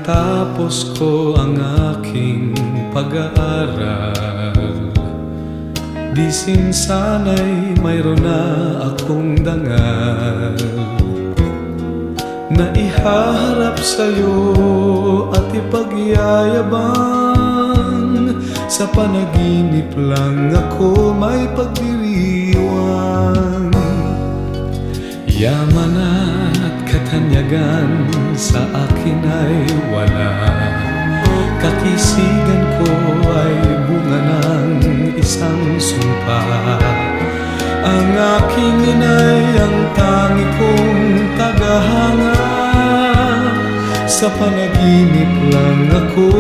natapos ko ang aking pag-aaral, di sana'y mayroon na akong dangal na ihaharap sa'yo at ipagyayabang. Sa panaginip lang ako may pagdiriwang. Yaman at katanyagan sa akin ay wala, kakisigan ko ay bunga ng isang sumpa. Ang aking inay ang tangi kong tagahanga, sa panaginip lang ako